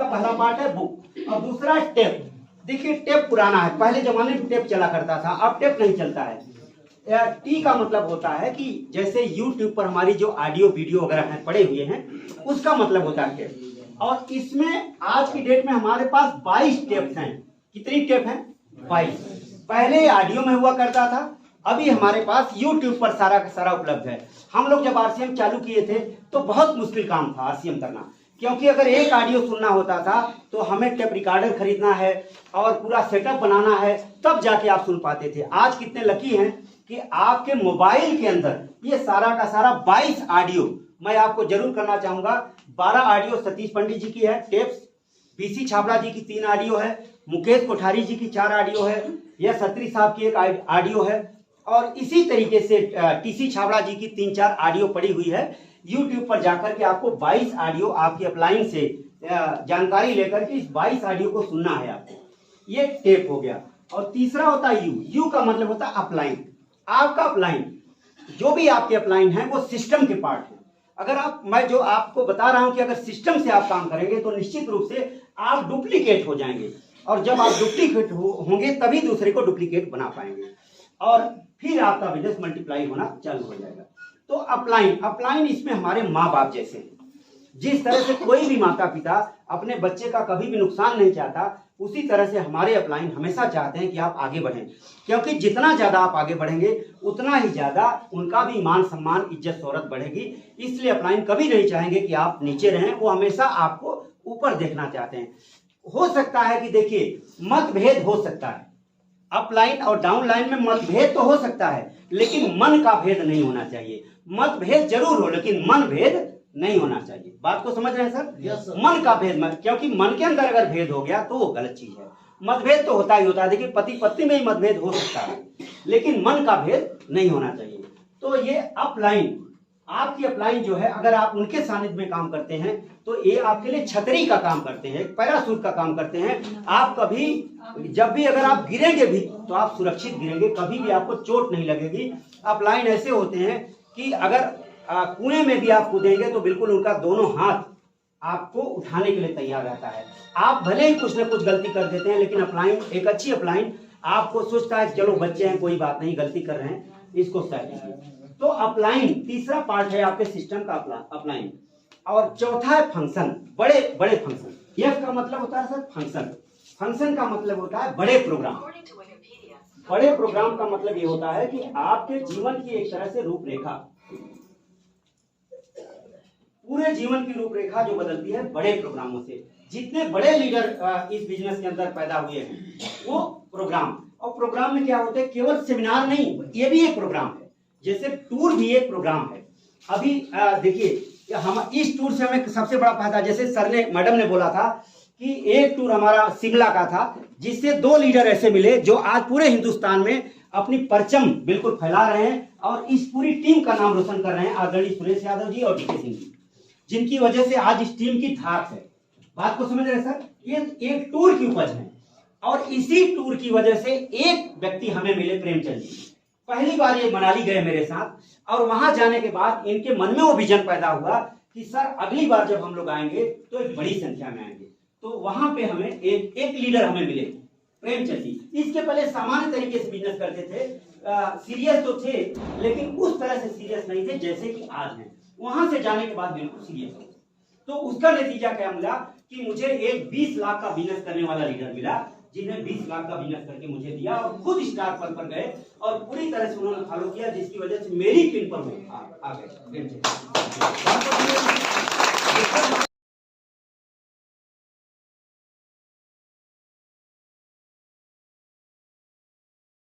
पहला पार्ट है बुक और दूसरा टेप। देखिए टेप पुराना है, पहले जमाने में टेप चला करता था, अब टेप नहीं चलता है। टी का मतलब होता है कि जैसे यूट्यूब पर हमारी जो ऑडियो वीडियो वगैरह हैं पड़े हुए हैं, उसका मतलब होता है टेप। और इसमें आज की डेट में हमारे पास 22 टेप्स हैं। कितनी टेप हैं? 22। पहले ऑडियो में हुआ करता था, अभी हमारे पास यूट्यूब पर सारा का सारा उपलब्ध है। हम लोग जब आरसीएम चालू किए थे तो बहुत मुश्किल काम था आरसीएम करना, क्योंकि अगर एक ऑडियो सुनना होता था तो हमें टेप रिकॉर्डर खरीदना है और पूरा सेटअप बनाना है, तब जाके आप सुन पाते थे। आज कितने लकी हैं कि आपके मोबाइल के अंदर ये सारा का सारा 22 ऑडियो, मैं आपको जरूर करना चाहूंगा। 12 ऑडियो सतीश पंडित जी की है टेप्स, बीसी छाबड़ा जी की 3 ऑडियो है, मुकेश कोठारी जी की 4 ऑडियो है, यह सत्री साहब की 1 ऑडियो है, और इसी तरीके से टीसी छाबड़ा जी की 3-4 ऑडियो पड़ी हुई है। यूट्यूब पर जाकर के आपको 22 ऑडियो आपकी अपलाइन से जानकारी लेकर के इस 22 ऑडियो को सुनना है आपको। ये टेप हो गया। और तीसरा होता है यू का मतलब होता है अपलाइन। आपका अपलाइन, जो भी आपके अपलाइन है वो सिस्टम के पार्ट है। अगर आप, मैं जो आपको बता रहा हूं कि अगर सिस्टम से आप काम करेंगे तो निश्चित रूप से आप डुप्लीकेट हो जाएंगे, और जब आप डुप्लीकेट होंगे तभी दूसरे को डुप्लीकेट बना पाएंगे और फिर आपका बिजनेस मल्टीप्लाई होना चालू हो जाएगा। तो अपलाइन इसमें हमारे माँ बाप जैसे हैं। जिस तरह से कोई भी माता पिता अपने बच्चे का कभी भी नुकसान नहीं चाहता, उसी तरह से हमारे अपलाइन हमेशा चाहते हैं कि आप आगे बढ़ें, क्योंकि जितना ज्यादा आप आगे बढ़ेंगे उतना ही ज्यादा उनका भी मान सम्मान इज्जत शोहरत बढ़ेगी। इसलिए अपलाइन कभी नहीं चाहेंगे कि आप नीचे रहें, वो हमेशा आपको ऊपर देखना चाहते हैं। हो सकता है कि देखिए मतभेद हो सकता है, अपलाइन और डाउनलाइन में मतभेद तो हो सकता है, लेकिन मन का भेद नहीं होना चाहिए। मतभेद जरूर हो लेकिन मन भेद नहीं होना चाहिए। बात को समझ रहे हैं सर? Yes sir. मन का भेद मत, क्योंकि मन के अंदर अगर भेद हो गया तो वो गलत चीज है। मतभेद तो होता ही होता है, देखिए पति पत्नी में ही मतभेद हो सकता है, लेकिन मन का भेद नहीं होना चाहिए। तो ये अपलाइन, आपकी अपलाइन जो है, अगर आप उनके सानिध्य में काम करते हैं तो ये आपके लिए छतरी का काम करते हैं, पैराशूट का काम करते हैं। आप कभी, जब भी अगर आप गिरेंगे भी तो आप सुरक्षित गिरेंगे, कभी भी आपको चोट नहीं लगेगी। अपलाइन ऐसे होते हैं कि अगर कुएं में भी आप कूदेंगे तो बिल्कुल उनका दोनों हाथ आपको उठाने के लिए तैयार रहता है। आप भले ही कुछ ना कुछ गलती कर देते हैं, लेकिन अपलाइन, एक अच्छी अपलाइन आपको सोचता है चलो बच्चे हैं कोई बात नहीं, गलती कर रहे हैं, इसको सही। तो अपलाइन तीसरा पार्ट है आपके सिस्टम का अपलाइन। और चौथा है फंक्शन, बड़े बड़े फंक्शन। एफ का मतलब होता है सर फंक्शन। फंक्शन का मतलब होता है बड़े प्रोग्राम। बड़े प्रोग्राम का मतलब ये होता है कि आपके जीवन की एक तरह से रूपरेखा, पूरे जीवन की रूपरेखा जो बदलती है बड़े प्रोग्रामों से। जितने बड़े लीडर इस बिजनेस के अंदर पैदा हुए हैं वो प्रोग्राम, और प्रोग्राम में क्या होते हैं, केवल सेमिनार नहीं, ये भी एक प्रोग्राम है, जैसे टूर भी एक प्रोग्राम है। अभी देखिए हम इस टूर से हमें सबसे बड़ा फायदा, जैसे सर ने, मैडम ने बोला था कि एक टूर हमारा शिमला का था, जिससे 2 लीडर ऐसे मिले जो आज पूरे हिंदुस्तान में अपनी परचम बिल्कुल फैला रहे हैं और इस पूरी टीम का नाम रोशन कर रहे हैं, आदरणीय सुरेश यादव जी और डीके सिंह जी, जिनकी वजह से आज इस टीम की धाक है। बात को समझ रहे हैं सर? ये एक टूर की उपज है, और इसी टूर की वजह से एक व्यक्ति हमें मिले, प्रेमचंद जी। पहली बार ये मनाली गए मेरे साथ, और वहां जाने के बाद इनके मन में वो विजन पैदा हुआ कि सर अगली बार जब हम लोग आएंगे तो एक बड़ी संख्या में आएंगे। तो वहां पे हमें एक लीडर हमें मिले, प्रेमचंद जी। इसके पहले सामान्य तरीके से बिजनेस करते थे, सीरियस तो थे लेकिन उस तरह से सीरियस नहीं थे जैसे कि आज हैं। वहां से जाने के बाद बिल्कुल सीरियस हो, तो उसका नतीजा क्या मिला कि मुझे एक 20 लाख का बिजनेस करने वाला लीडर मिला, जिन्हें 20 लाख का बिजनेस करके मुझे दिया और खुद स्टार पर गए और पूरी तरह से उन्होंने फॉलो किया, जिसकी वजह से मेरी टीम पर वो आ गए।